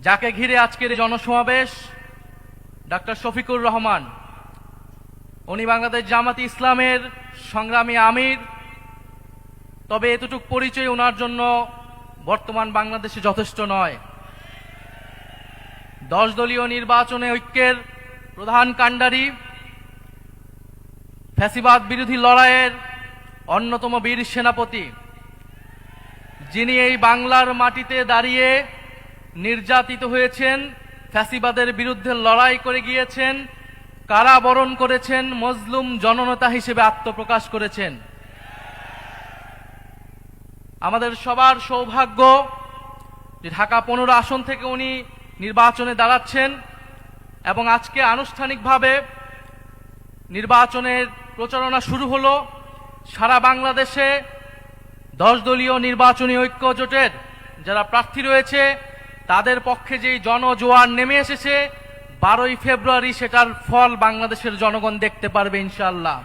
যাকে ঘিরে আজকের এই জনসমাবেশ, ডাক্তার শফিকুর রহমান, উনি বাংলাদেশ জামাতে ইসলামের সংগ্রামী আমির। তবে এতটুক পরিচয় ওনার জন্য বর্তমান বাংলাদেশে যথেষ্ট নয়। 10 দলীয় নির্বাচনে ঐক্যের প্রধান কাণ্ডারি, ফ্যাসিবাদ বিরোধী লড়াইয়ের অন্যতম বীর সেনাপতি, যিনি এই বাংলার মাটিতে দাঁড়িয়ে নির্যাতিত হয়েছেন, ফ্যাসিবাদের বিরুদ্ধে লড়াই করে গিয়েছেন, কারাবরণ করেছেন, মজলুম জননেতা হিসেবে আত্মপ্রকাশ করেছেন। আমাদের সবার সৌভাগ্য যে ঢাকা 15 আসন থেকে উনি নির্বাচনে দাঁড়াচ্ছেন এবং আজকে আনুষ্ঠানিকভাবে নির্বাচনের প্রচারণা শুরু হলো। সারা বাংলাদেশে 10 দলীয় নির্বাচনী ঐক্য জোটের যারা প্রার্থী রয়েছে তাদের পক্ষে যেই জনজোয়ার নেমে এসেছে, 12ই ফেব্রুয়ারি সেটার ফল বাংলাদেশের জনগণ দেখতে পারবে ইনশাআল্লাহ।